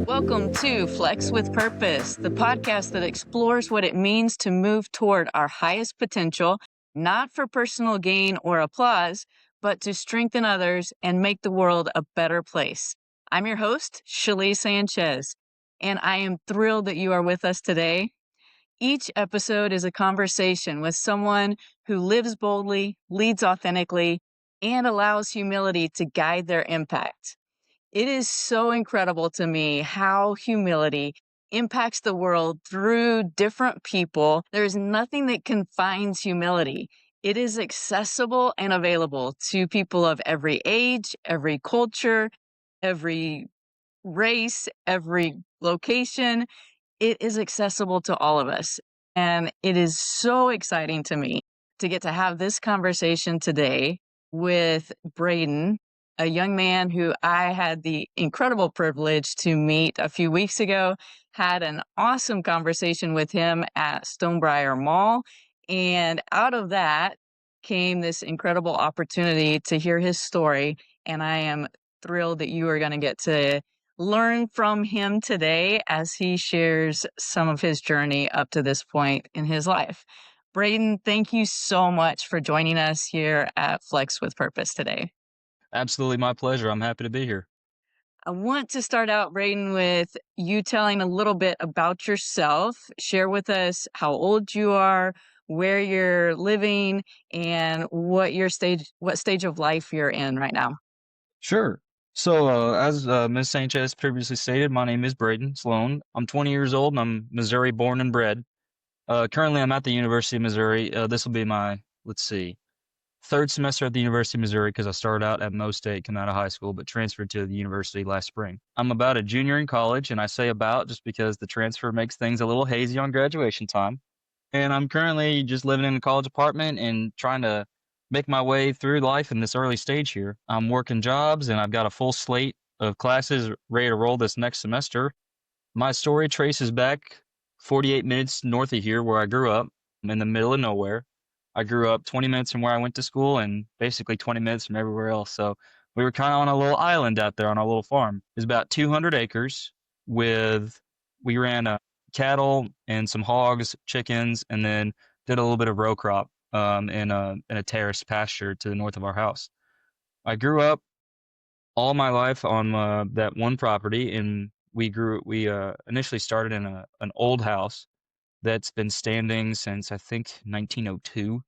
Welcome to Flex with Purpose, the podcast that explores what it means to move toward our highest potential, not for personal gain or applause, but to strengthen others and make the world a better place. I'm your host, Schalee Sanchez, and I am thrilled that you are with us today. Each episode is a conversation with someone who lives boldly, leads authentically, and allows humility to guide their impact. It is so incredible to me how humility impacts the world through different people. There's nothing that confines humility. It is accessible and available to people of every age, every culture, every race, every location. It is accessible to all of us. And it is so exciting to me to get to have this conversation today with Braden, a young man who I had the incredible privilege to meet a few weeks ago, had an awesome conversation with him at Stonebriar Mall. And out of that came this incredible opportunity to hear his story. And I am thrilled that you are going to get to learn from him today as he shares some of his journey up to this point in his life. Braden, thank you so much for joining us here at Flex with Purpose today. Absolutely my pleasure. I'm happy to be here. I want to start out, Braden, with you telling a little bit about yourself. Share with us how old you are, where you're living, and what stage of life you're in right now. Sure. So, as Ms. Sanchez previously stated, my name is Braden Sloan. I'm 20 years old and I'm Missouri born and bred. Currently, I'm at the University of Missouri. This will be my, third semester at the University of Missouri because I started out at Mo State coming out of high school, but transferred to the university last spring. I'm about a junior in college, and I say about just because the transfer makes things a little hazy on graduation time. And I'm currently just living in a college apartment and trying to make my way through life in this early stage here. I'm working jobs and I've got a full slate of classes ready to roll this next semester. My story traces back 48 minutes north of here where I grew up. I'm in the middle of nowhere. I grew up 20 minutes from where I went to school and basically 20 minutes from everywhere else. So we were kind of on a little island out there on a little farm. It's about 200 acres we ran cattle and some hogs, chickens, and then did a little bit of row crop in a terraced pasture to the north of our house. I grew up all my life on that one property, and we initially started in an old house that's been standing since I think 1902.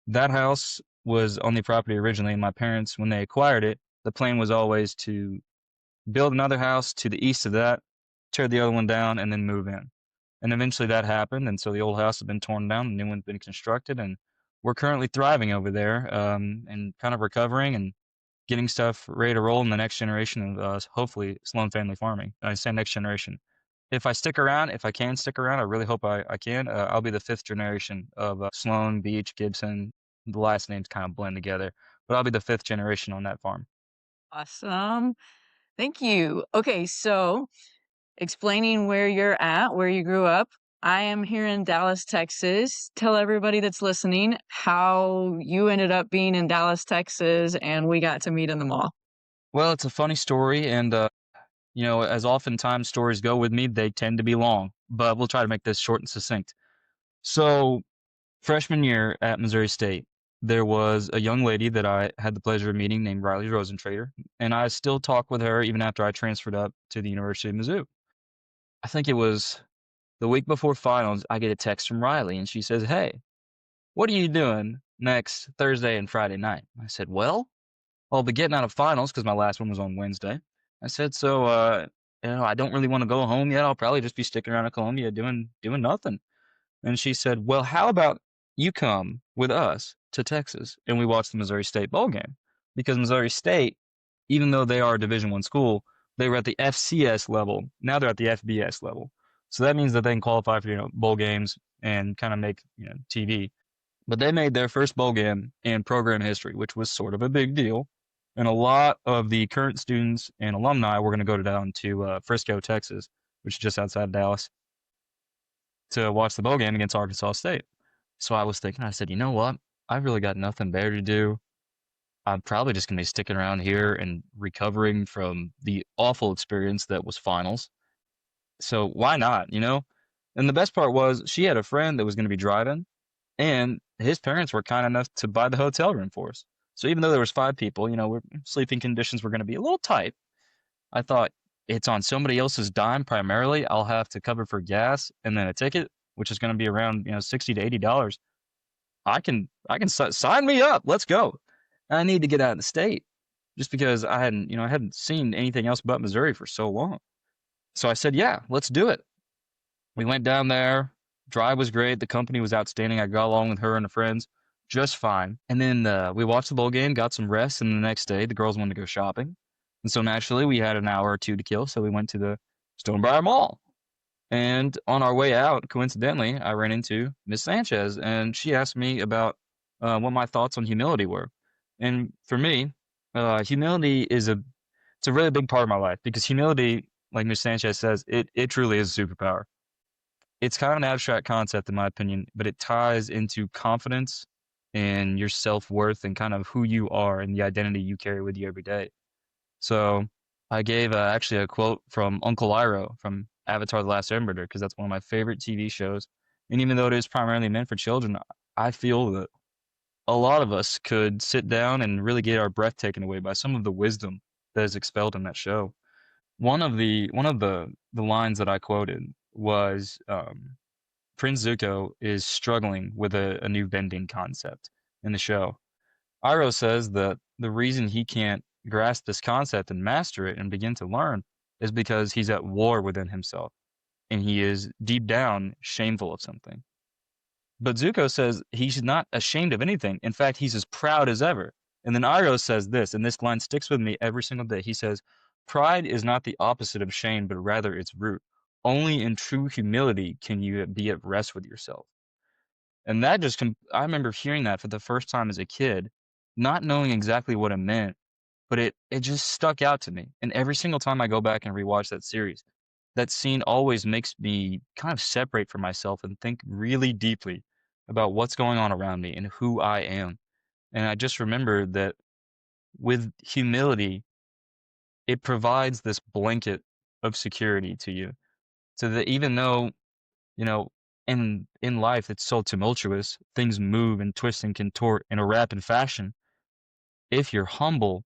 That house was on the property originally, and my parents, when they acquired it, the plan was always to build another house to the east of that, tear the other one down, and then move in. And eventually that happened, and so the old house has been torn down, the new one's been constructed, and we're currently thriving over there and kind of recovering and getting stuff ready to roll in the next generation of hopefully Sloan family farming. I say next generation. If I stick around, if I can stick around, I really hope I can. I'll be the fifth generation of Sloan, Beach, Gibson. The last names kind of blend together, but I'll be the fifth generation on that farm. Awesome. Thank you. Okay, so explaining where you're at, where you grew up. I am here in Dallas, Texas. Tell everybody that's listening how you ended up being in Dallas, Texas, and we got to meet in the mall. Well, it's a funny story, and as oftentimes stories go with me, they tend to be long, but we'll try to make this short and succinct. So, freshman year at Missouri State, there was a young lady that I had the pleasure of meeting named Riley Rosentrader, and I still talk with her even after I transferred up to the University of Mizzou. I think it was the week before finals, I get a text from Riley, and she says, "Hey, what are you doing next Thursday and Friday night?" I said, "Well, I'll be getting out of finals because my last one was on Wednesday." I said, "So, I don't really want to go home yet. I'll probably just be sticking around in Columbia doing nothing." And she said, "Well, how about you come with us to Texas and we watch the Missouri State bowl game?" Because Missouri State, even though they are a Division I school, they were at the FCS level. Now they're at the FBS level. So that means that they can qualify for, bowl games and kind of make, TV. But they made their first bowl game in program history, which was sort of a big deal. And a lot of the current students and alumni were going to go down to Frisco, Texas, which is just outside of Dallas, to watch the bowl game against Arkansas State. So I was thinking, I said, you know what? I've really got nothing better to do I'm probably just gonna be sticking around here and recovering from the awful experience that was finals. So why not, you know? And the best part was she had a friend that was gonna be driving, and his parents were kind enough to buy the hotel room for us. So even though there was 5 people, sleeping conditions were gonna be a little tight. I thought it's on somebody else's dime primarily. I'll have to cover for gas and then a ticket, which is gonna be around, $60 to $80. Sign me up. Let's go. I need to get out of the state just because I hadn't seen anything else but Missouri for so long. So I said, yeah, let's do it. We went down there. Drive was great. The company was outstanding. I got along with her and her friends just fine. And then we watched the bowl game, got some rest, and the next day the girls wanted to go shopping. And so naturally we had an hour or two to kill. So we went to the Stonebriar Mall. And on our way out, coincidentally, I ran into Miss Sanchez, and she asked me about what my thoughts on humility were. And for me, humility it's a really big part of my life because humility, like Miss Sanchez says, it truly is a superpower. It's kind of an abstract concept in my opinion, but it ties into confidence and your self-worth and kind of who you are and the identity you carry with you every day. So I gave actually a quote from Uncle Iroh from Avatar: The Last Airbender because that's one of my favorite TV shows. And even though it is primarily meant for children, I feel that a lot of us could sit down and really get our breath taken away by some of the wisdom that is expelled in that show. One of the lines that I quoted was Prince Zuko is struggling with a new bending concept in the show. Iroh says that the reason he can't grasp this concept and master it and begin to learn is because he's at war within himself and he is deep down shameful of something. But Zuko says he's not ashamed of anything. In fact, he's as proud as ever. And then Iroh says this, and this line sticks with me every single day. He says, "Pride is not the opposite of shame, but rather its root. Only in true humility can you be at rest with yourself." And that I remember hearing that for the first time as a kid, not knowing exactly what it meant, but it just stuck out to me. And every single time I go back and rewatch that series, that scene always makes me kind of separate from myself and think really deeply about what's going on around me and who I am. And I just remember that with humility, it provides this blanket of security to you. So that even though, you know, in life it's so tumultuous, things move and twist and contort in a rapid fashion. If you're humble,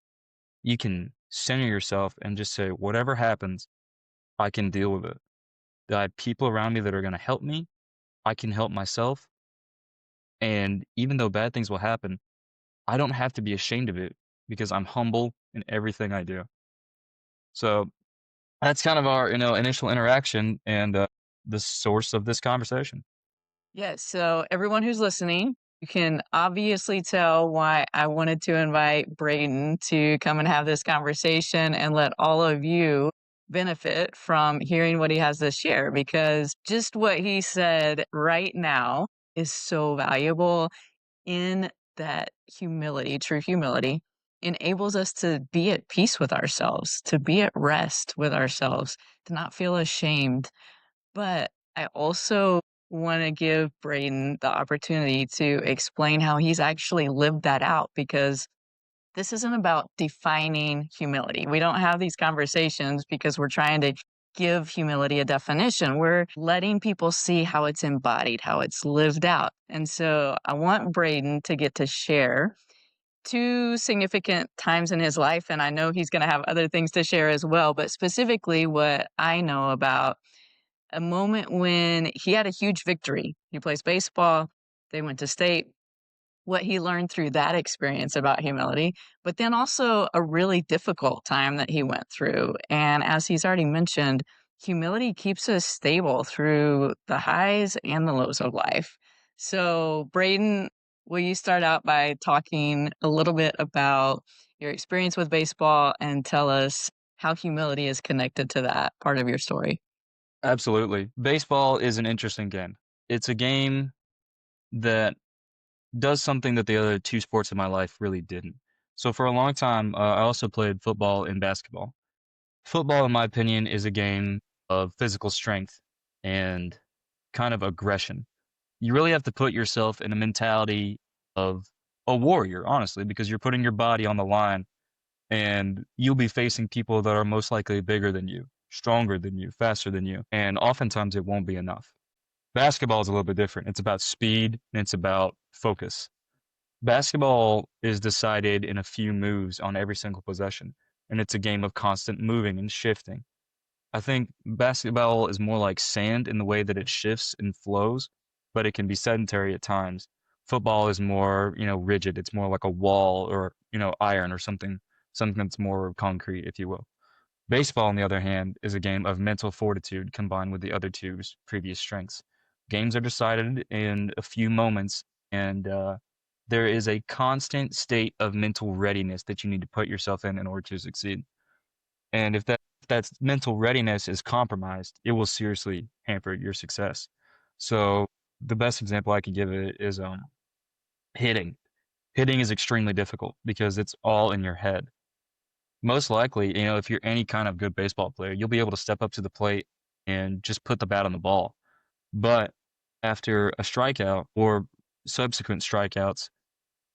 you can center yourself and just say, whatever happens, I can deal with it. I have people around me that are going to help me. I can help myself. And even though bad things will happen, I don't have to be ashamed of it because I'm humble in everything I do. So that's kind of our, initial interaction and the source of this conversation. Yes. So, everyone who's listening, you can obviously tell why I wanted to invite Braden to come and have this conversation and let all of you benefit from hearing what he has to share because just what he said right now is so valuable in that humility, true humility enables us to be at peace with ourselves, to be at rest with ourselves, to not feel ashamed. But I also want to give Braden the opportunity to explain how he's actually lived that out because this isn't about defining humility. We don't have these conversations because we're trying to give humility a definition. We're letting people see how it's embodied, how it's lived out. And so I want Braden to get to share two significant times in his life. And I know he's going to have other things to share as well, but specifically what I know about a moment when he had a huge victory. He plays baseball, they went to state, what he learned through that experience about humility, but then also a really difficult time that he went through. And as he's already mentioned, humility keeps us stable through the highs and the lows of life. So, Braden, will you start out by talking a little bit about your experience with baseball and tell us how humility is connected to that part of your story? Absolutely. Baseball is an interesting game. It's a game that does something that the other two sports in my life really didn't. So for a long time, I also played football and basketball. Football, in my opinion, is a game of physical strength and kind of aggression. You really have to put yourself in a mentality of a warrior, honestly, because you're putting your body on the line and you'll be facing people that are most likely bigger than you, stronger than you, faster than you. And oftentimes it won't be enough. Basketball is a little bit different. It's about speed and it's about focus. Basketball is decided in a few moves on every single possession, and it's a game of constant moving and shifting. I think basketball is more like sand in the way that it shifts and flows, but it can be sedentary at times. Football is more, rigid. It's more like a wall or, iron or something that's more concrete, if you will. Baseball, on the other hand, is a game of mental fortitude combined with the other two's previous strengths. Games are decided in a few moments, and there is a constant state of mental readiness that you need to put yourself in order to succeed. And if that mental readiness is compromised, it will seriously hamper your success. So the best example I can give it is hitting. Hitting is extremely difficult because it's all in your head. Most likely, if you're any kind of good baseball player, you'll be able to step up to the plate and just put the bat on the ball. But after a strikeout or subsequent strikeouts,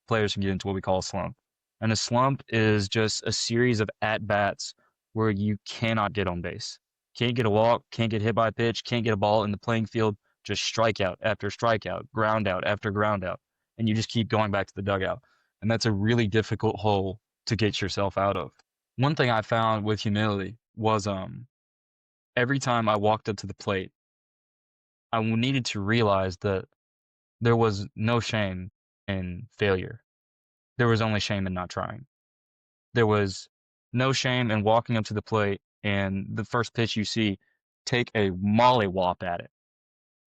players can get into what we call a slump. And a slump is just a series of at-bats where you cannot get on base. Can't get a walk, can't get hit by a pitch, can't get a ball in the playing field, just strikeout after strikeout, ground out after ground out. And you just keep going back to the dugout. And that's a really difficult hole to get yourself out of. One thing I found with humility was every time I walked up to the plate, I needed to realize that there was no shame in failure. There was only shame in not trying. There was no shame in walking up to the plate and the first pitch you see, take a mollywop at it.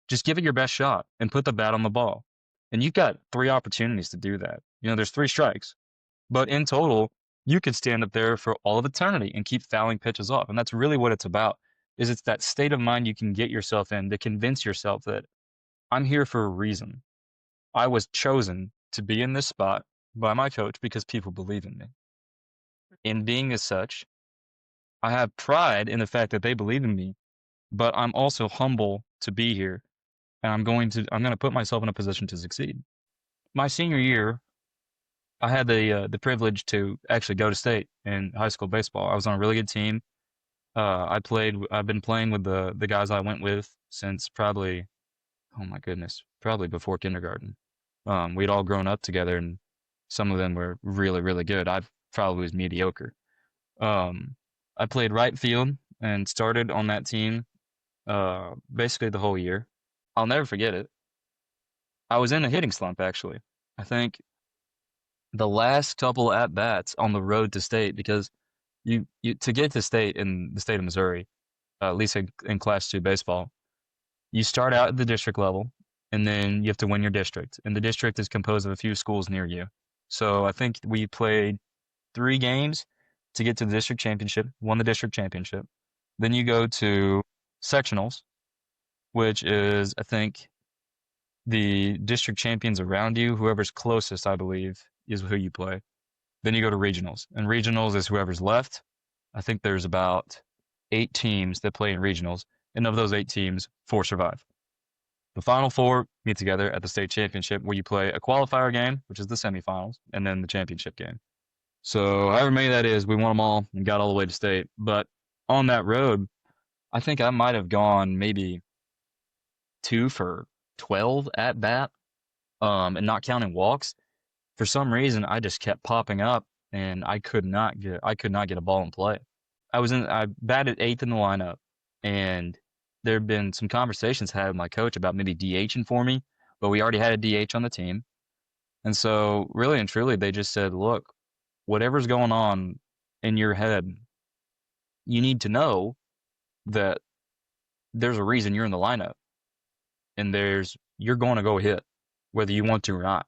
Just give it your best shot and put the bat on the ball. And you've got 3 opportunities to do that. There's 3 strikes. But in total, you could stand up there for all of eternity and keep fouling pitches off. And that's really what it's about, is it's that state of mind you can get yourself in to convince yourself that I'm here for a reason. I was chosen to be in this spot by my coach because people believe in me. In being as such, I have pride in the fact that they believe in me, but I'm also humble to be here, and I'm going to put myself in a position to succeed. My senior year, I had the privilege to actually go to state in high school baseball. I was on a really good team. I've been playing with the guys I went with since probably, oh my goodness, probably before kindergarten. We'd all grown up together, and some of them were really, really good. I probably was mediocre. I played right field and started on that team basically the whole year. I'll never forget it. I was in a hitting slump, actually. I think the last couple at bats on the road to state, because you to get to state in the state of Missouri, at least in Class 2 baseball, you start out at the district level, and then you have to win your district. And the district is composed of a few schools near you. So I think we played 3 games to get to the district championship, won the district championship. Then you go to sectionals, which is, I think, the district champions around you. Whoever's closest, I believe, is who you play. Then you go to regionals, and regionals is whoever's left. I think there's about 8 teams that play in regionals, and of those 8 teams, 4 survive. The final 4 meet together at the state championship, where you play a qualifier game, which is the semifinals, and then the championship game. So however many that is, we won them all and got all the way to state. But on that road, I think I might have gone maybe 2 for 12 at bat, and not counting walks. For some reason, I just kept popping up, and I could not get a ball in play. I batted 8th in the lineup, and there had been some conversations had with my coach about maybe DHing for me, but we already had a DH on the team. And so really and truly, they just said, look, whatever's going on in your head, you need to know that there's a reason you're in the lineup, and you're going to go hit, whether you want to or not.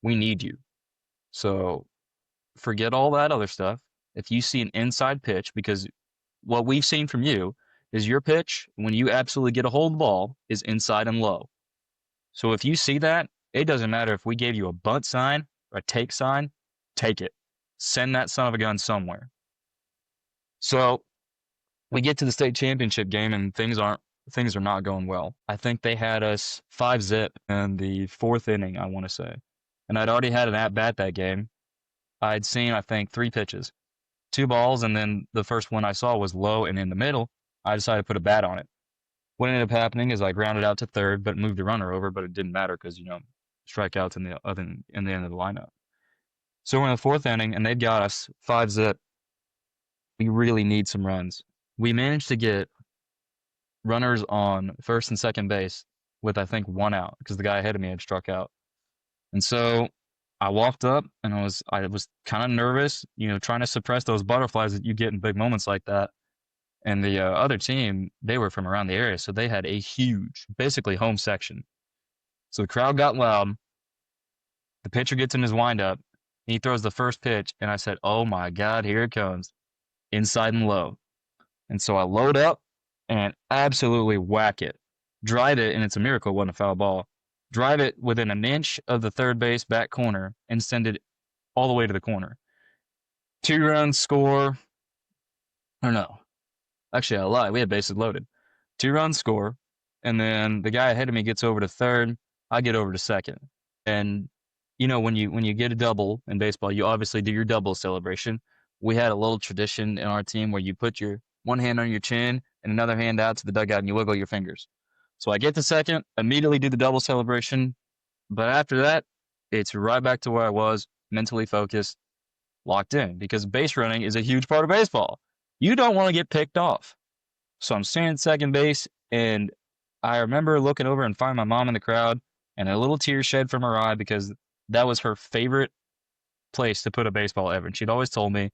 We need you. So forget all that other stuff. If you see an inside pitch, because what we've seen from you is your pitch, when you absolutely get a hold of the ball, is inside and low. So if you see that, it doesn't matter if we gave you a bunt sign or a take sign, take it. Send that son of a gun somewhere. So we get to the state championship game, and things are not going well. I think they had us 5-zip in the 4th inning, I want to say. and I'd already had an at-bat that game. I'd seen, I think, 3 pitches, 2 balls, and then the first one I saw was low and in the middle. I decided to put a bat on it. What ended up happening is I grounded out to third, but moved the runner over, but it didn't matter because, strikeouts in the end of the lineup. So we're in the 4th inning, and they've got us 5-zip. We really need some runs. We managed to get runners on first and second base with, I think, 1 out because the guy ahead of me had struck out. And so I walked up and I was kind of nervous, trying to suppress those butterflies that you get in big moments like that. And the other team, they were from around the area, so they had a huge, basically home section. So the crowd got loud. The pitcher gets in his windup. He throws the first pitch, and I said, "Oh my God, here it comes, inside and low." And so I load up and absolutely whack it, drive it, and it's a miracle it wasn't a foul ball. Drive it within an inch of the third base back corner and send it all the way to the corner. 2 runs score, or no, actually I lied. We had bases loaded. 2 runs score, and then the guy ahead of me gets over to third. I get over to second. And when you get a double in baseball, you obviously do your double celebration. We had a little tradition in our team where you put your one hand on your chin and another hand out to the dugout and you wiggle your fingers. So I get to second, immediately do the double celebration, but after that, it's right back to where I was, mentally focused, locked in, because base running is a huge part of baseball. You don't want to get picked off. So I'm standing at second base, and I remember looking over and finding my mom in the crowd, and a little tear shed from her eye because that was her favorite place to put a baseball ever. And she'd always told me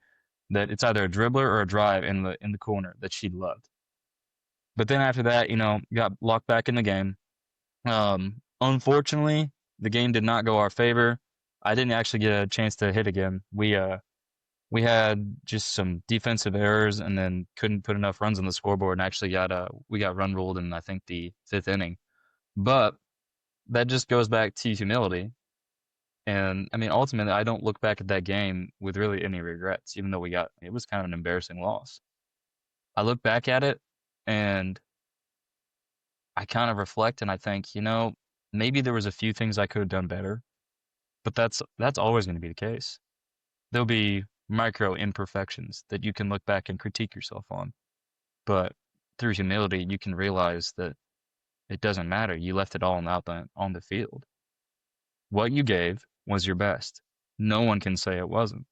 that it's either a dribbler or a drive in the corner that she loved. But then after that, got locked back in the game. Unfortunately, the game did not go our favor. I didn't actually get a chance to hit again. We had just some defensive errors and then couldn't put enough runs on the scoreboard, and actually we got run ruled in, I think, the 5th inning. But that just goes back to humility. And I mean, ultimately, I don't look back at that game with really any regrets, even though it was kind of an embarrassing loss. I look back at it and I kind of reflect and I think, maybe there was a few things I could have done better, but that's always going to be the case. There'll be micro imperfections that you can look back and critique yourself on. But through humility, you can realize that it doesn't matter. You left it all out on the field. What you gave was your best. No one can say it wasn't.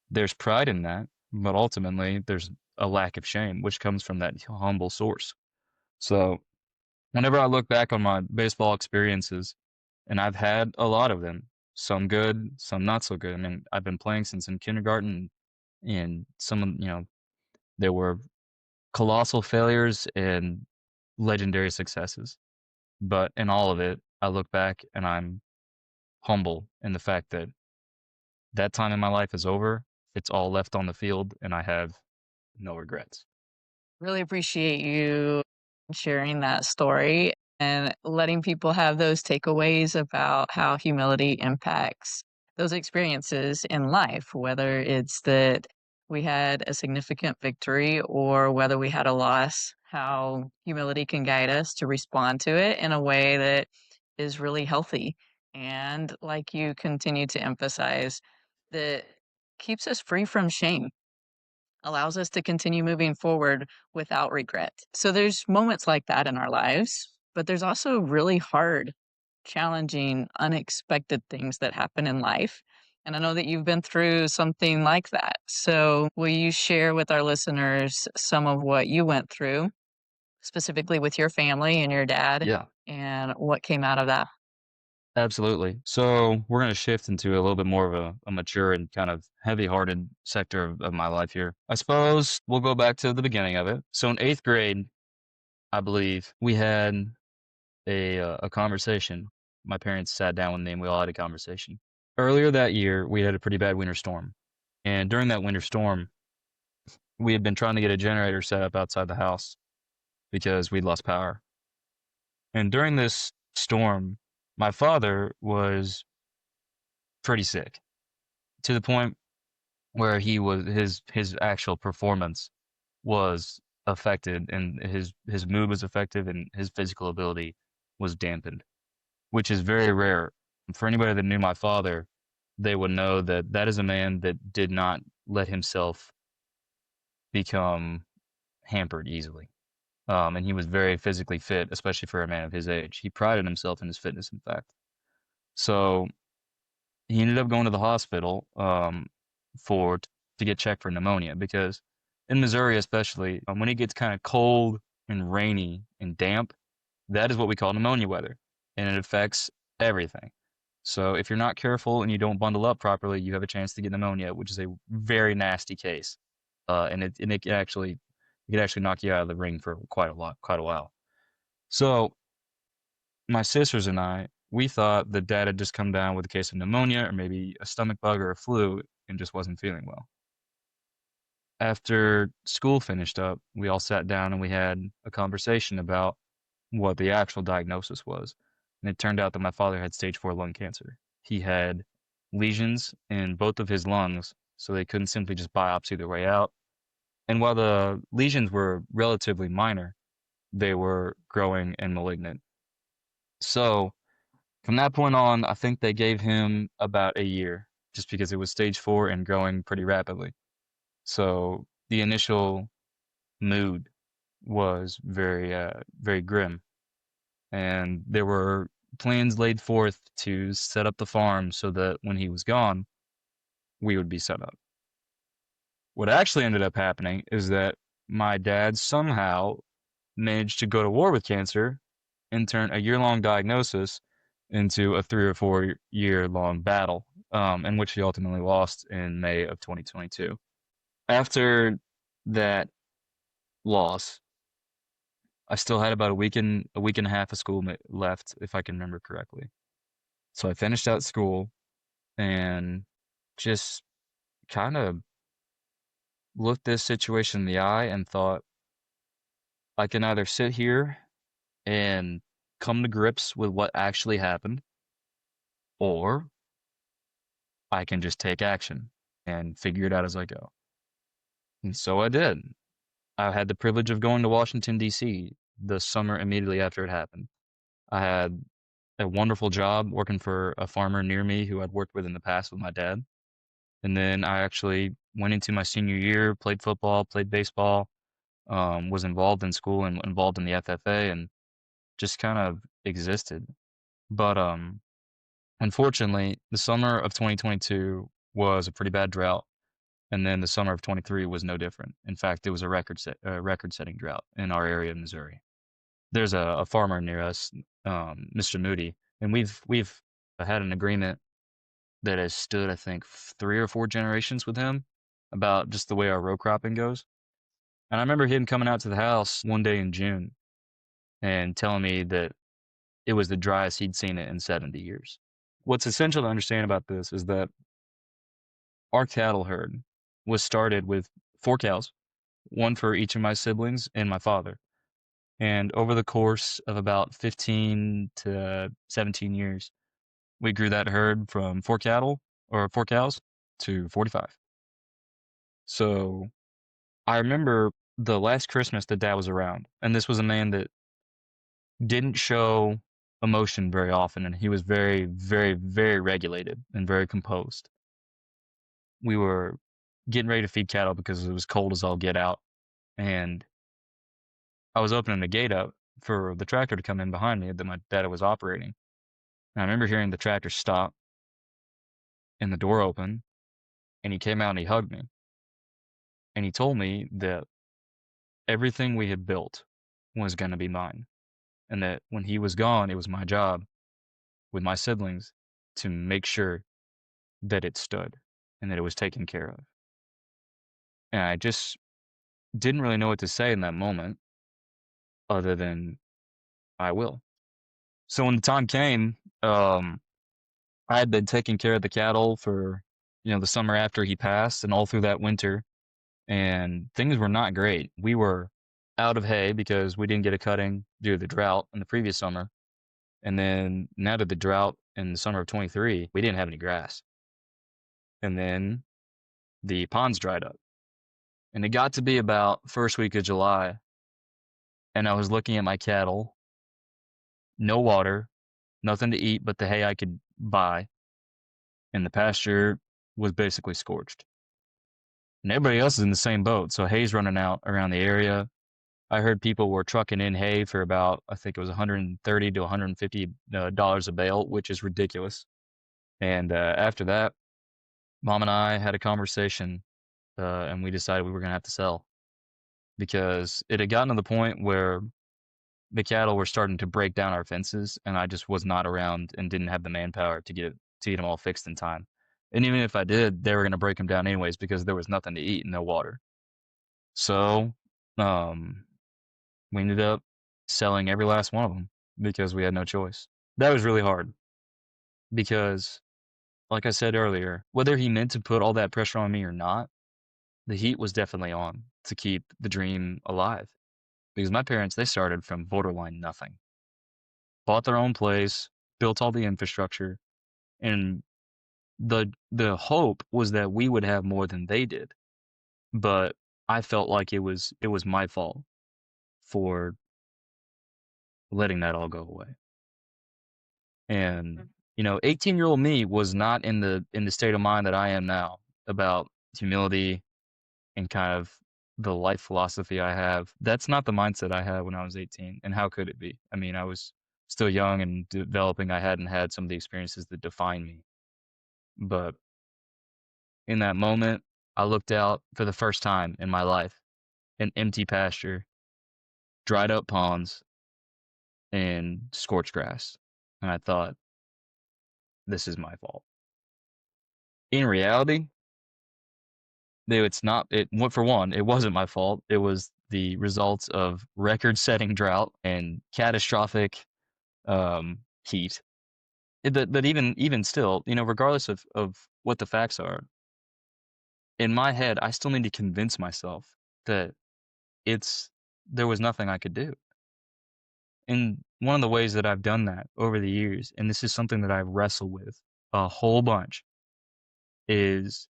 There's pride in that, but ultimately there's a lack of shame, which comes from that humble source. So whenever I look back on my baseball experiences, and I've had a lot of them, some good, some not so good. I mean, I've been playing since in kindergarten, and there were colossal failures and legendary successes. But in all of it, I look back and I'm humble in the fact that that time in my life is over. It's all left on the field, and I have no regrets. Really appreciate you sharing that story and letting people have those takeaways about how humility impacts those experiences in life, whether it's that we had a significant victory or whether we had a loss, how humility can guide us to respond to it in a way that is really healthy. And like you continue to emphasize, that keeps us free from shame, allows us to continue moving forward without regret. So there's moments like that in our lives, but there's also really hard, challenging, unexpected things that happen in life. And I know that you've been through something like that. So will you share with our listeners some of what you went through, specifically with your family and your dad, Yeah, and what came out of that? absolutely. So we're going to shift into a little bit more of a mature and kind of heavy-hearted sector of my life here. I suppose we'll go back to the beginning of it. So in 8th grade, I believe, we had a conversation. My parents sat down with me and we all had a conversation. Earlier that year, we had a pretty bad winter storm. And during that winter storm, we had been trying to get a generator set up outside the house because we'd lost power. And during this storm, my father was pretty sick to the point where his actual performance was affected, and his mood was affected, and his physical ability was dampened, which is very rare For anybody that knew my father, they would know that that is a man that did not let himself become hampered easily. And he was very physically fit, especially for a man of his age. He prided himself in his fitness, in fact. So he ended up going to the hospital for to get checked for pneumonia because in Missouri, especially when it gets kind of cold and rainy and damp, that is what we call pneumonia weather, and it affects everything. So if you're not careful and you don't bundle up properly, you have a chance to get pneumonia, which is a very nasty case, and it can actually knock you out of the ring for quite a while. So my sisters and I, we thought that Dad had just come down with a case of pneumonia or maybe a stomach bug or a flu and just wasn't feeling well. After school finished up, we all sat down and we had a conversation about what the actual diagnosis was. And it turned out that my father had stage 4 lung cancer. He had lesions in both of his lungs, so they couldn't simply just biopsy their way out. And while the lesions were relatively minor, they were growing and malignant. So from that point on, I think they gave him about a year just because it was stage 4 and growing pretty rapidly. So the initial mood was very grim. And there were plans laid forth to set up the farm so that when he was gone, we would be set up. What actually ended up happening is that my dad somehow managed to go to war with cancer and turn a year-long diagnosis into a 3 or 4 year long battle, in which he ultimately lost in May of 2022. After that loss, I still had about a week and a half of school left, if I can remember correctly. So I finished out school and just kind of looked this situation in the eye and thought, I can either sit here and come to grips with what actually happened, or I can just take action and figure it out as I go. And so I did. I had the privilege of going to Washington, D.C. the summer immediately after it happened. I had a wonderful job working for a farmer near me who I'd worked with in the past with my dad. And then I actually went into my senior year, played football, played baseball, was involved in school and involved in the FFA and just kind of existed. But unfortunately, the summer of 2022 was a pretty bad drought. And then the summer of 23 was no different. In fact, it was a record-setting drought in our area of Missouri. There's a farmer near us, Mr. Moody, and we've had an agreement that has stood, I think, 3 or 4 generations with him about just the way our row cropping goes. And I remember him coming out to the house one day in June and telling me that it was the driest he'd seen it in 70 years. What's essential to understand about this is that our cattle herd was started with 4 cows, one for each of my siblings and my father. And over the course of about 15 to 17 years, we grew that herd from 4 cows to 45. So I remember the last Christmas that Dad was around, and this was a man that didn't show emotion very often, and he was very regulated and very composed. We were getting ready to feed cattle because it was cold as all get out, and I was opening the gate up for the tractor to come in behind me that my dad was operating. And I remember hearing the tractor stop and the door open, and he came out and he hugged me. And he told me that everything we had built was going to be mine. And that when he was gone, it was my job with my siblings to make sure that it stood and that it was taken care of. And I just didn't really know what to say in that moment other than I will. So when the time came, I had been taking care of the cattle for, the summer after he passed and all through that winter, and things were not great. We were out of hay because we didn't get a cutting due to the drought in the previous summer. And then now to the drought in the summer of 23, we didn't have any grass. And then the ponds dried up. And it got to be about first week of July, and I was looking at my cattle, no water, nothing to eat but the hay I could by, and the pasture was basically scorched. And everybody else is in the same boat, so hay's running out around the area. I heard people were trucking in hay for about, I think it was 130 to 150 dollars a bale, which is ridiculous. And after that, Mom and I had a conversation, and we decided we were gonna have to sell because it had gotten to the point where the cattle were starting to break down our fences, and I just was not around and didn't have the manpower to get them all fixed in time. And even if I did, they were gonna break them down anyways because there was nothing to eat and no water. So, um, we ended up selling every last one of them because we had no choice. That was really hard because, like I said earlier, whether he meant to put all that pressure on me or not, the heat was definitely on to keep the dream alive. Because my parents, they started from borderline nothing, bought their own place, built all the infrastructure, and the hope was that we would have more than they did. But I felt like it was my fault for letting that all go away. And 18-year-old me was not in the state of mind that I am now about humility and kind of the life philosophy I have. That's not the mindset I had when I was 18. And how could it be? I mean, I was still young and developing. I hadn't had some of the experiences that define me. But in that moment, I looked out for the first time in my life, an empty pasture, dried up ponds, and scorched grass. And I thought, this is my fault. In reality, it's not. For one, it wasn't my fault. It was the results of record-setting drought and catastrophic heat. But even still, regardless of what the facts are, in my head, I still need to convince myself that there was nothing I could do. And one of the ways that I've done that over the years, and this is something that I wrestle with a whole bunch, is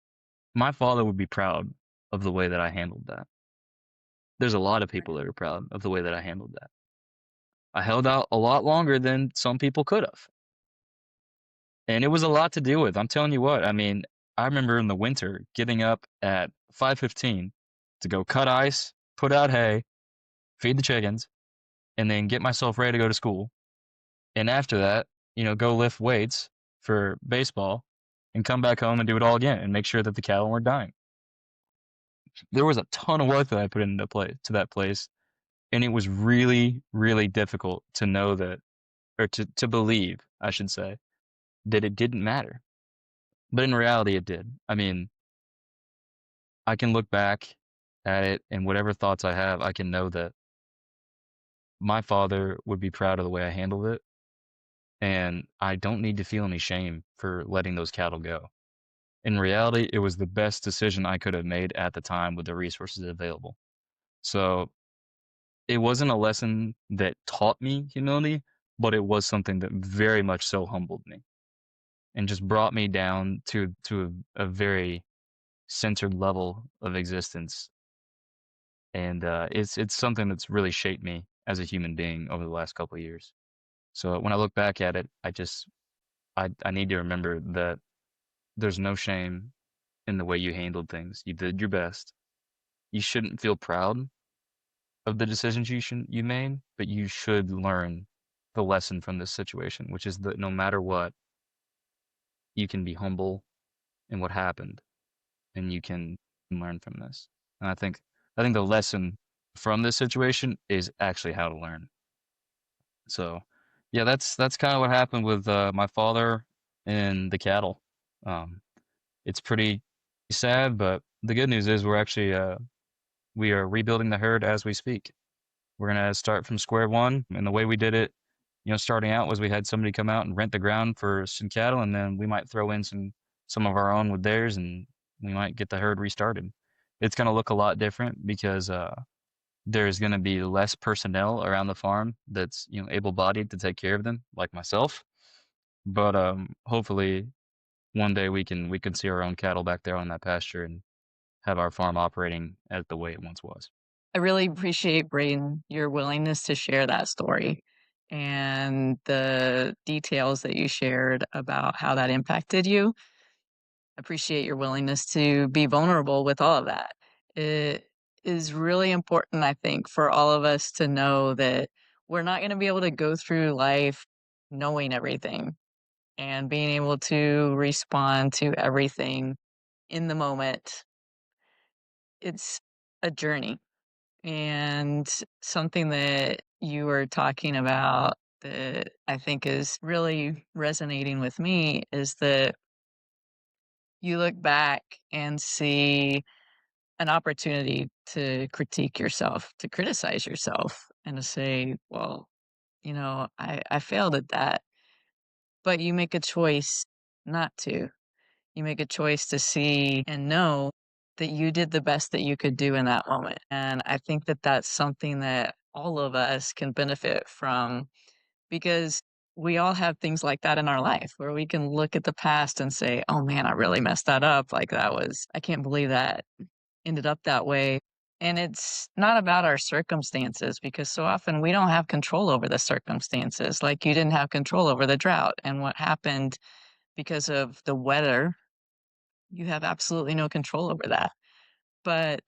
my father would be proud of the way that I handled that. There's a lot of people that are proud of the way that I handled that. I held out a lot longer than some people could have. And it was a lot to deal with. I'm telling you what, I mean, I remember in the winter getting up at 5:15 to go cut ice, put out hay, feed the chickens, and then get myself ready to go to school. And after that, go lift weights for baseball and come back home and do it all again and make sure that the cattle weren't dying. There was a ton of work that I put into that place, and it was really, really difficult to know that, or to believe, I should say, that it didn't matter. But in reality, it did. I mean, I can look back at it and whatever thoughts I have, I can know that my father would be proud of the way I handled it. And I don't need to feel any shame for letting those cattle go. In reality, it was the best decision I could have made at the time with the resources available. So it wasn't a lesson that taught me humility, but it was something that very much so humbled me and just brought me down to a very centered level of existence. And it's something that's really shaped me as a human being over the last couple of years. So when I look back at it, I need to remember that there's no shame in the way you handled things. You did your best. You shouldn't feel proud of the decisions you made, but you should learn the lesson from this situation, which is that no matter what, you can be humble in what happened, and you can learn from this. And I think the lesson from this situation is actually how to learn. So, yeah, that's kind of what happened with my father and the cattle. Um, it's pretty sad, but the good news is we are rebuilding the herd as we speak. We're gonna start from square one, and the way we did it, starting out was we had somebody come out and rent the ground for some cattle, and then we might throw in some of our own with theirs, and we might get the herd restarted. It's gonna look a lot different because there's gonna be less personnel around the farm that's able-bodied to take care of them, like myself. But hopefully one day we can see our own cattle back there on that pasture and have our farm operating as the way it once was. I really appreciate, Braden, your willingness to share that story. and the details that you shared about how that impacted you. Appreciate your willingness to be vulnerable with all of that. It is really important, I think, for all of us to know that we're not going to be able to go through life knowing everything and being able to respond to everything in the moment. It's a journey, and something that you were talking about that I think is really resonating with me is that you look back and see an opportunity to critique yourself, to criticize yourself, and to say, well, I failed at that. But you make a choice not to. You make a choice to see and know that you did the best that you could do in that moment. And I think that that's something that all of us can benefit from, because we all have things like that in our life where we can look at the past and say, oh man, I really messed that up. Like I can't believe that ended up that way. And it's not about our circumstances, because so often we don't have control over the circumstances. Like you didn't have control over the drought and what happened because of the weather. You have absolutely no control over that. But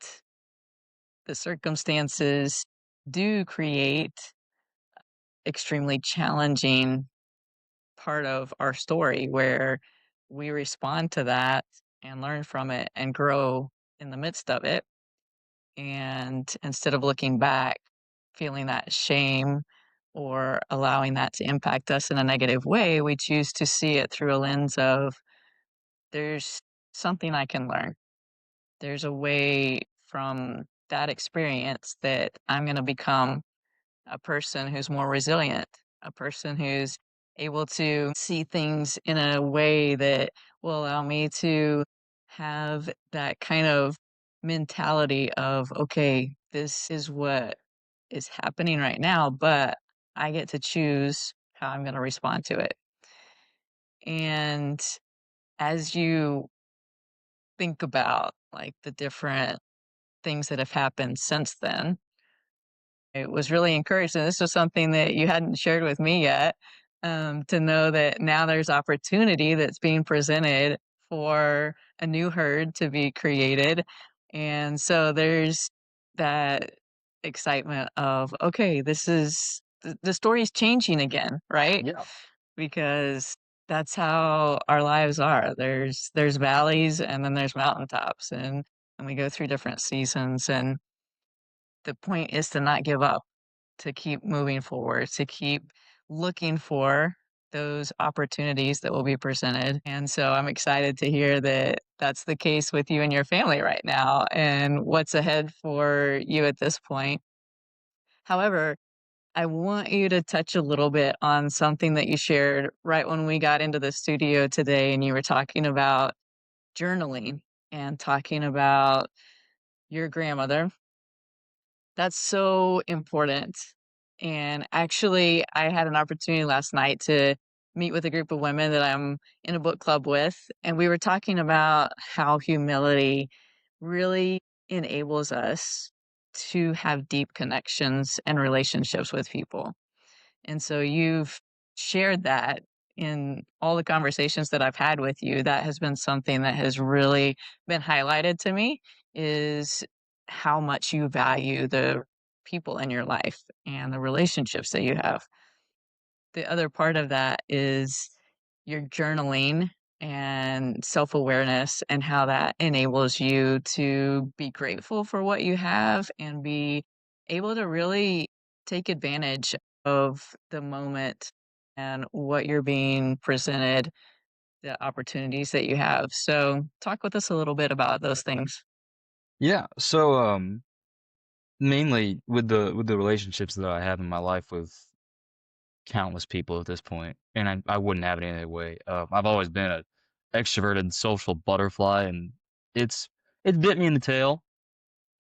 the circumstances do create extremely challenging part of our story where we respond to that and learn from it and grow in the midst of it. And instead of looking back, feeling that shame or allowing that to impact us in a negative way, we choose to see it through a lens of there's something I can learn. There's a way from that experience that I'm going to become a person who's more resilient, a person who's able to see things in a way that will allow me to have that kind of mentality of, okay, this is what is happening right now, but I get to choose how I'm going to respond to it. And as you think about like the different things that have happened since then, it was really encouraging. This was something that you hadn't shared with me yet, to know that now there's opportunity that's being presented for a new herd to be created. And so there's that excitement of, okay, this is the story's changing again, right? Yeah. Because that's how our lives are. There's valleys and then there's mountaintops, and we go through different seasons, and the point is to not give up, to keep moving forward, to keep looking for those opportunities that will be presented. And so I'm excited to hear that that's the case with you and your family right now and what's ahead for you at this point. However, I want you to touch a little bit on something that you shared right when we got into the studio today, and you were talking about journaling and talking about your grandmother. That's so important. And actually, I had an opportunity last night to meet with a group of women that I'm in a book club with, and we were talking about how humility really enables us to have deep connections and relationships with people. And so you've shared that in all the conversations that I've had with you. That has been something that has really been highlighted to me, is how much you value the people in your life and the relationships that you have. The other part of that is your journaling and self-awareness, and how that enables you to be grateful for what you have and be able to really take advantage of the moment and what you're being presented, the opportunities that you have. So, talk with us a little bit about those things. Yeah. So mainly with the relationships that I have in my life with countless people at this point, and I wouldn't have it any other way. I've always been a extroverted social butterfly, and it's it's bit me in the tail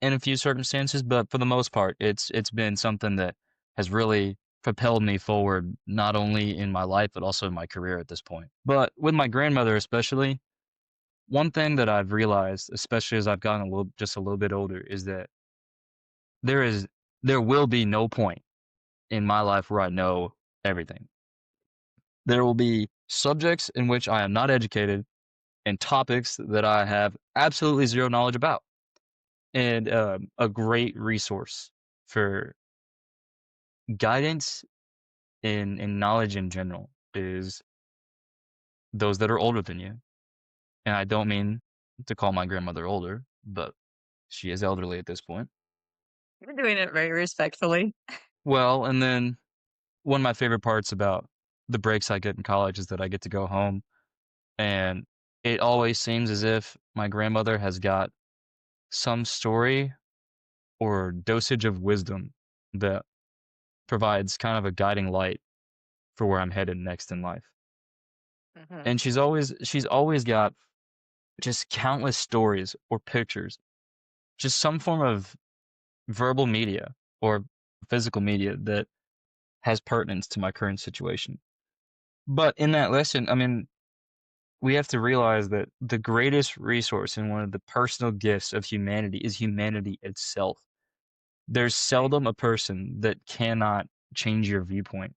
in a few circumstances, but for the most part, it's been something that has really propelled me forward, not only in my life but also in my career at this point. But with my grandmother especially, one thing that I've realized, especially as I've gotten just a little bit older, is that there is there will be no point in my life where I know everything. There will be subjects in which I am not educated and topics that I have absolutely zero knowledge about. And a great resource for guidance in knowledge in general is those that are older than you. And I don't mean to call my grandmother older, but she is elderly at this point. You're doing it very respectfully. Well, and then one of my favorite parts about the breaks I get in college is that I get to go home, and it always seems as if my grandmother has got some story or dosage of wisdom that provides kind of a guiding light for where I'm headed next in life. Mhm. And she's always got just countless stories or pictures, just some form of verbal media or physical media that has pertinence to my current situation. But in that lesson, I mean, we have to realize that the greatest resource and one of the personal gifts of humanity is humanity itself. There's Right. seldom a person that cannot change your viewpoint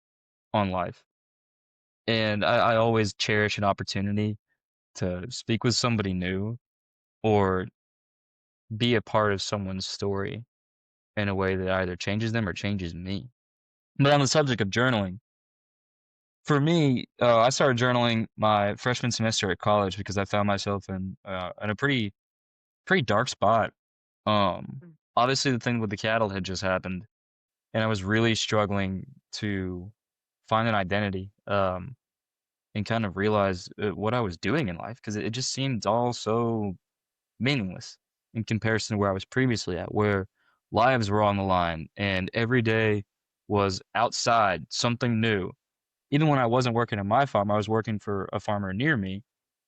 on life. And I always cherish an opportunity to speak with somebody new or be a part of someone's story in a way that either changes them or changes me. But on the subject of journaling, for me, I started journaling my freshman semester at college because I found myself in a pretty dark spot. Mm. Obviously, the thing with the cattle had just happened, and I was really struggling to find an identity, and kind of realize what I was doing in life because it just seemed all so meaningless in comparison to where I was previously at, where lives were on the line and every day was outside something new. Even when I wasn't working on my farm, I was working for a farmer near me,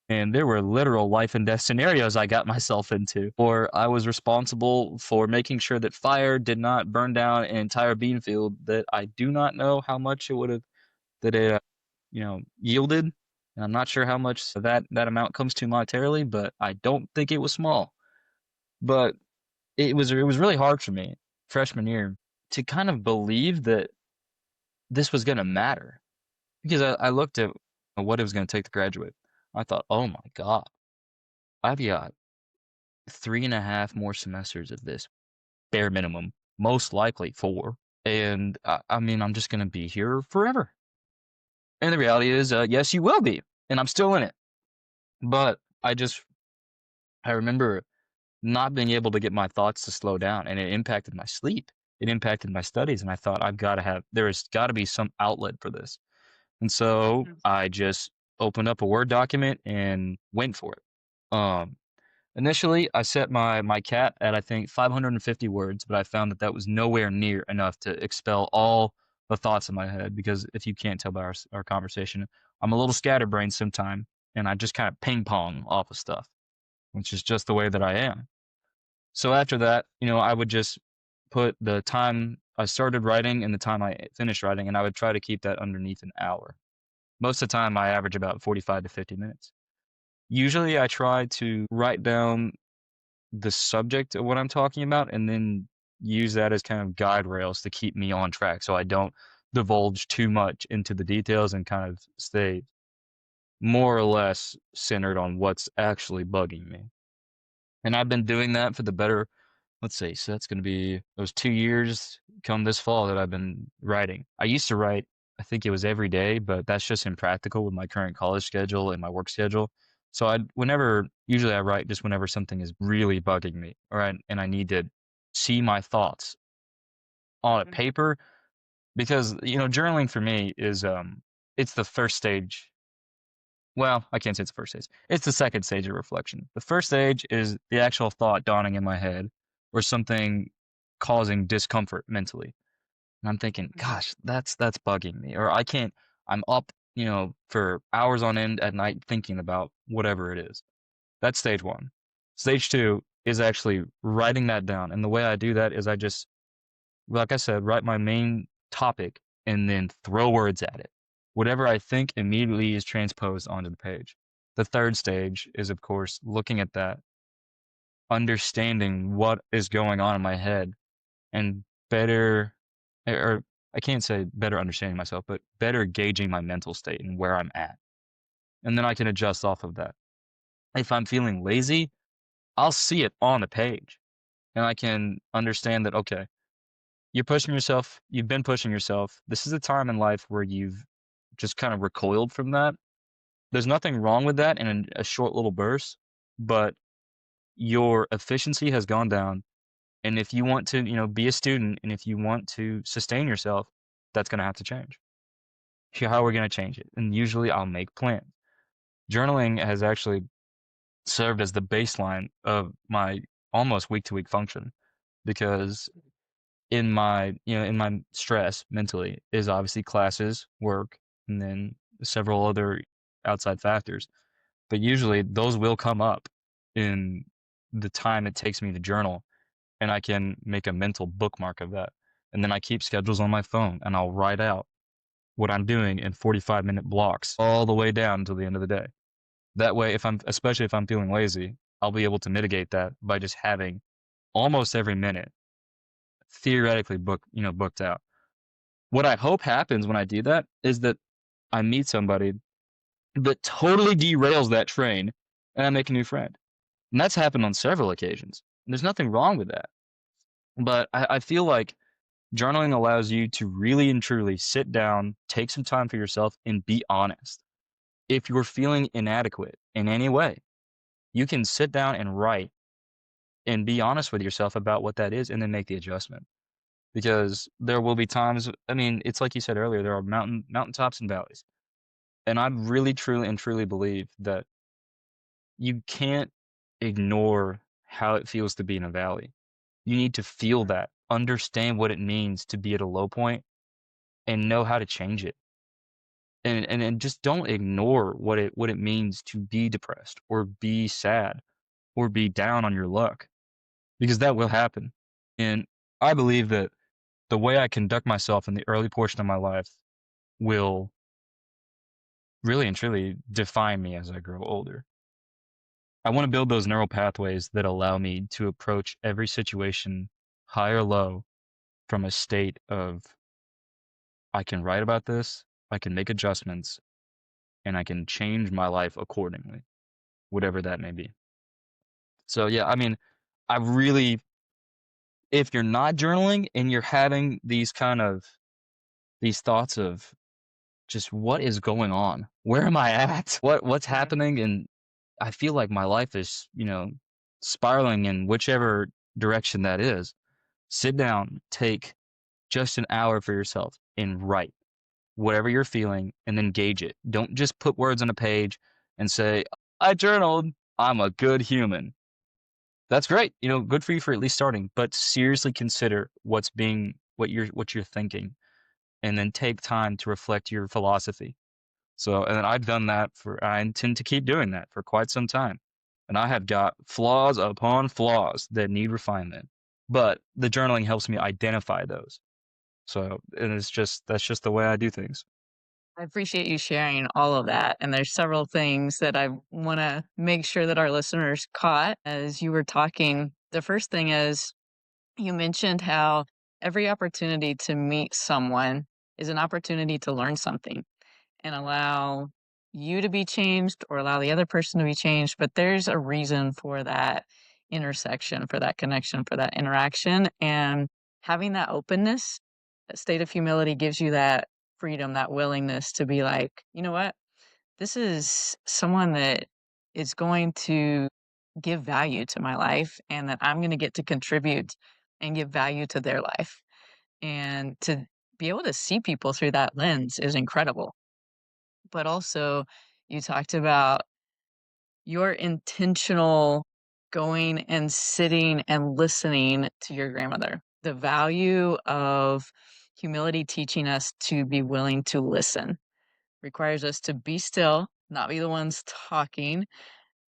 and there were literal life and death scenarios I got myself into. Or I was responsible for making sure that fire did not burn down an entire bean field that I do not know how much it would have that it yielded. And I'm not sure how much that amount comes to monetarily, but I don't think it was small. But it was really hard for me freshman year to kind of believe that this was going to matter because I looked at what it was going to take to graduate. I thought, oh my God, I've got 3.5 more semesters of this bare minimum, most likely 4. And I mean, I'm just going to be here forever. And the reality is, yes, you will be. And I'm still in it. But I remember not being able to get my thoughts to slow down, and it impacted my sleep. It impacted my studies, and I thought there's got to be some outlet for this. And so Mhm. I just opened up a Word document and went for it. Initially, I set my cat at I think 550 words, but I found that was nowhere near enough to expel all the thoughts in my head. Because if you can't tell by our conversation, I'm a little scatterbrained sometime, and I just kind of ping pong off of stuff, which is just the way that I am. So after that, I would just put the time I started writing and the time I finished writing, and I would try to keep that underneath an hour. Most of the time, I average about 45 to 50 minutes. Usually, I try to write down the subject of what I'm talking about and then use that as kind of guide rails to keep me on track so I don't divulge too much into the details and kind of stay more or less centered on what's actually bugging me. And I've been doing that for the better, let's see, so that's going to be those 2 years come this fall that I've been writing. I used to write, I think it was every day, but that's just impractical with my current college schedule and my work schedule. So usually I write just whenever something is really bugging me, and I need to see my thoughts on a Mhm. paper because, journaling for me is, it's the first stage. Well, I can't say it's the first stage. It's the second stage of reflection. The first stage is the actual thought dawning in my head or something causing discomfort mentally. And I'm thinking, Mhm. gosh, that's bugging me. Or I'm up, for hours on end at night thinking about whatever it is. That's stage one. Stage two is actually writing that down. And the way I do that is I just, like I said, write my main topic and then throw words at it. Whatever I think immediately is transposed onto the page. The third stage is, of course, looking at that, understanding what is going on in my head, and better, or I can't say better understanding myself, but better gauging my mental state and where I'm at. And then I can adjust off of that. If I'm feeling lazy, I'll see it on the page and I can understand that, okay, you're pushing yourself, you've been pushing yourself. This is a time in life where you've just kind of recoiled from that. There's nothing wrong with that in a short little burst, but your efficiency has gone down. And if you want to, be a student and if you want to sustain yourself, that's going to have to change. How are we going to change it? And usually I'll make plans. Journaling has actually served as the baseline of my almost week to week function because in my stress mentally is obviously classes, work, and then several other outside factors. But usually those will come up in the time it takes me to journal, and I can make a mental bookmark of that. And then I keep schedules on my phone and I'll write out what I'm doing in 45-minute blocks all the way down until the end of the day. That way, especially if I'm feeling lazy, I'll be able to mitigate that by just having almost every minute theoretically booked out. What I hope happens when I do that is that I meet somebody that totally derails that train and I make a new friend. And that's happened on several occasions. And there's nothing wrong with that. But I feel like journaling allows you to really and truly sit down, take some time for yourself, and be honest. If you're feeling inadequate in any way, you can sit down and write and be honest with yourself about what that is and then make the adjustment. Because there will be times, I mean, it's like you said earlier, there are mountaintops and valleys. And I really, truly, and truly believe that you can't ignore how it feels to be in a valley. You need to feel that, understand what it means to be at a low point, and know how to change it. And just don't ignore what it means to be depressed or be sad or be down on your luck, because that will happen. And I believe that the way I conduct myself in the early portion of my life will really and truly define me as I grow older. I want to build those neural pathways that allow me to approach every situation, high or low, from a state of I can write about this, I can make adjustments, and I can change my life accordingly, whatever that may be. So, yeah, I mean, I really, if you're not journaling and you're having these thoughts of just what is going on? Where am I at? What's Mhm. happening? And I feel like my life is, spiraling in whichever direction that is. Sit down, take just an hour for yourself and write whatever you're feeling and then gauge it. Don't just put words on a page and say, I journaled, I'm a good human. That's great. Good for you for at least starting, but seriously consider what you're thinking and then take time to reflect your philosophy. So, and I've done that I intend to keep doing that for quite some time. And I have got flaws upon flaws that need refinement. But the journaling helps me identify those. So, and that's just the way I do things. I appreciate you sharing all of that. And there's several things that I want to make sure that our listeners caught as you were talking. The first thing is you mentioned how every opportunity to meet someone is an opportunity to learn something and allow you to be changed or allow the other person to be changed. But there's a reason for that intersection, for that connection, for that interaction. And having that openness, that state of humility gives you that freedom, that willingness to be like, you know what? This is someone that is going to give value to my life and that I'm going to get to contribute and give value to their life. And to be able to see people through that lens is incredible. But also, you talked about your intentional going and sitting and listening to your grandmother. The value of humility teaching us to be willing to listen requires us to be still, not be the ones talking,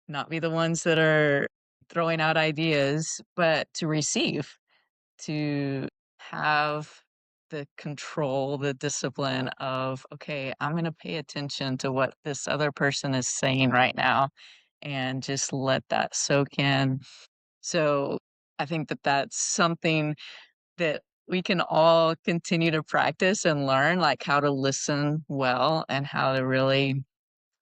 not be the ones that are throwing out ideas, but to receive, to have the control, the discipline of, okay, I'm going to pay attention to what this other person is saying right now and just let that soak in. So I think that that's something that we can all continue to practice and learn like how to listen well and how to really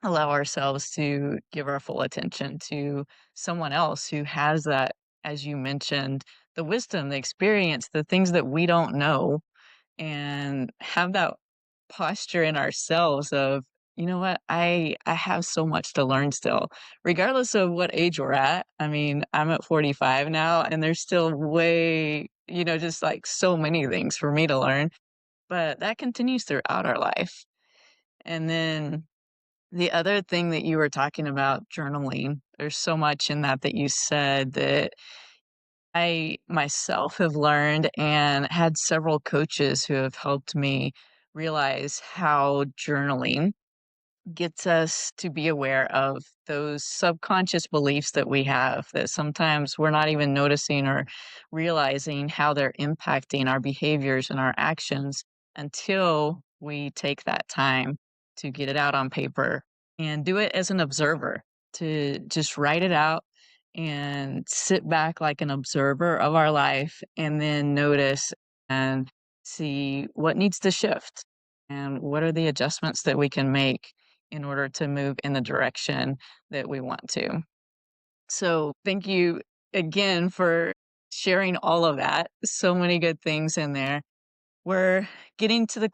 allow ourselves to give our full attention to someone else who has that, as you mentioned, the wisdom, the experience, the things that we don't know, and have that posture in ourselves of, you know what, I have so much to learn still, regardless of what age we're at. I mean, I'm at 45 now, and there's still way, just like so many things for me to learn, but that continues throughout our life. And then the other thing that you were talking about, journaling, there's so much in that you said that I myself have learned and had several coaches who have helped me realize how journaling gets us to be aware of those subconscious beliefs that we have that sometimes we're not even noticing or realizing how they're impacting our behaviors and our actions until we take that time to get it out on paper and do it as an observer, to just write it out and sit back like an observer of our life and then notice and see what needs to shift and what are the adjustments that we can make in order to move in the direction that we want to. So, thank you again for sharing all of that. So many good things in there. We're getting to the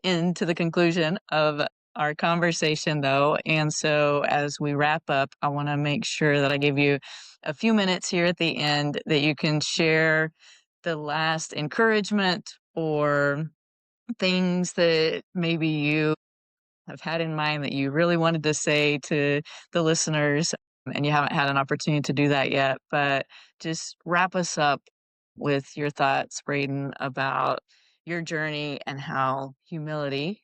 end, to the conclusion of our conversation, though. And so, as we wrap up, I want to make sure that I give you a few minutes here at the end that you can share the last encouragement or things that maybe you have had in mind that you really wanted to say to the listeners and you haven't had an opportunity to do that yet. But just wrap us up with your thoughts, Braden, about your journey and how humility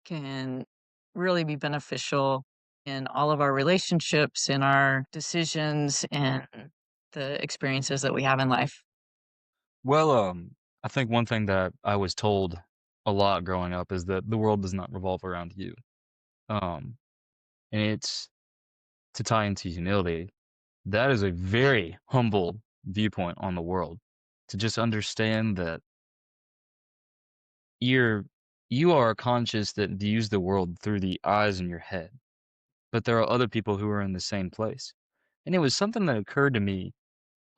can really be beneficial in all of our relationships, in our decisions, and the experiences that we have in life. Well, I think one thing that I was told a lot growing up is that the world does not revolve around you. Um, and it's to tie into humility. That is a very humble viewpoint on the world. To just understand that you're you are conscious that views the world through the eyes in your head, but there are other people who are in the same place. And it was something that occurred to me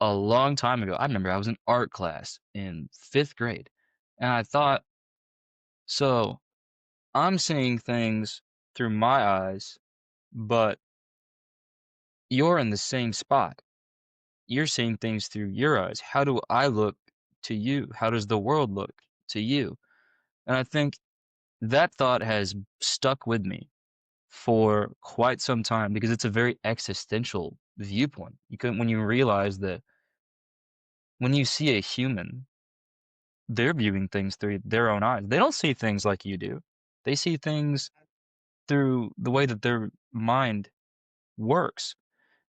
a long time ago. I remember I was in art class in 5th grade, and I thought, so I'm seeing things through my eyes, but you're in the same spot. You're seeing things through your eyes. How do I look to you? How does the world look to you? And I think that thought has stuck with me for quite some time because it's a very existential viewpoint. When you realize that when you see a human, they're viewing things through their own eyes. They don't see things like you do. They see things through the way that their mind works.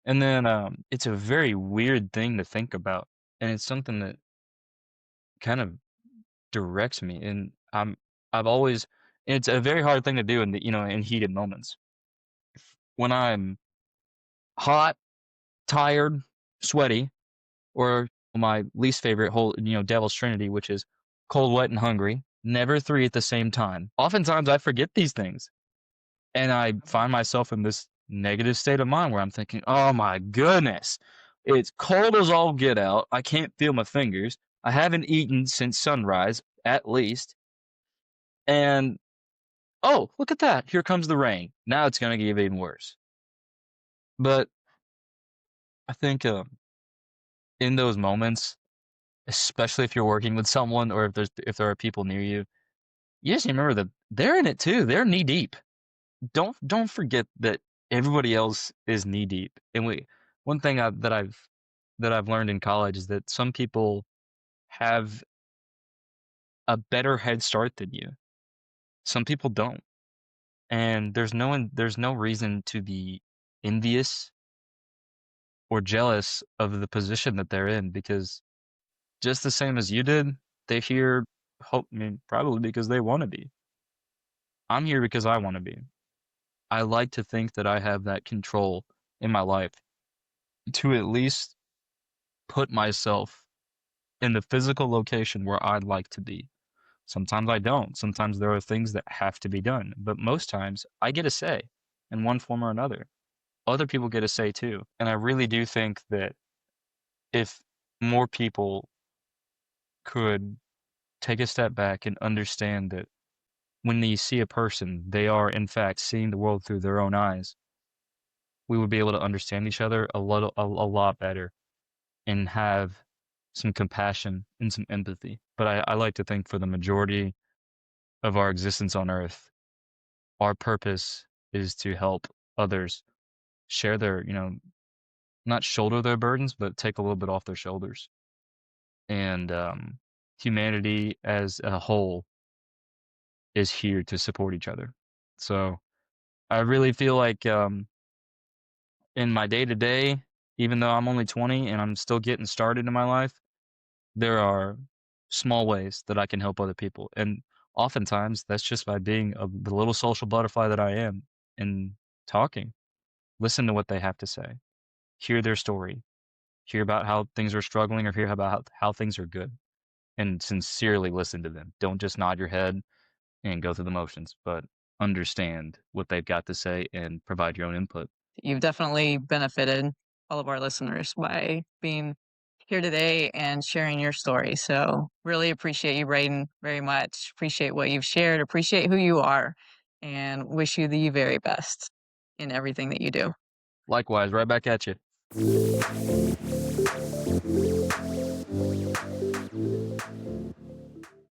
And then it's a very weird thing to think about, and it's something that kind of directs me. And I've always it's a very hard thing to do in in heated moments. When I'm hot, tired, sweaty, or my least favorite whole, devil's trinity, which is cold, wet, and hungry. Never three at the same time. Oftentimes I forget these things and I find myself in this negative state of mind where I'm thinking, oh my goodness, it's cold as all get out. I can't feel my fingers. I haven't eaten since sunrise, at least. And oh, look at that. Here comes the rain. Now it's going to get even worse. But I think in those moments, especially if you're working with someone or if there are people near you, you just remember that they're in it too. They're knee deep. Don't forget that everybody else is knee deep. And one thing that I've learned in college is that some people have a better head start than you. Some people don't. And there's no reason to be envious or jealous of the position that they're in because just the same as you did, they're here probably because they want to be. I'm here because I want to be. I like to think that I have that control in my life to at least put myself in the physical location where I'd like to be. Sometimes I don't. Sometimes there are things that have to be done. But most times I get a say in one form or another. Other people get a say too. And I really do think that if more people could take a step back and understand that when they see a person, they are in fact seeing the world through their own eyes, we would be able to understand each other a lot better and have some compassion and some empathy. But I like to think for the majority of our existence on Earth, our purpose is to help others share their, not shoulder their burdens, but take a little bit off their shoulders. And humanity as a whole is here to support each other. So I really feel like in my day to day, even though I'm only 20 and I'm still getting started in my life, there are small ways that I can help other people. And oftentimes that's just by being the little social butterfly that I am and talking, listen to what they have to say, hear their story, hear about how things are struggling or hear about how things are good, and sincerely listen to them. Don't just nod your head and go through the motions, but understand what they've got to say and provide your own input. You've definitely benefited all of our listeners by being here today and sharing your story. So, really appreciate you, Braden, very much. Appreciate what you've shared, appreciate who you are, and wish you the very best in everything that you do. Likewise, right back at you.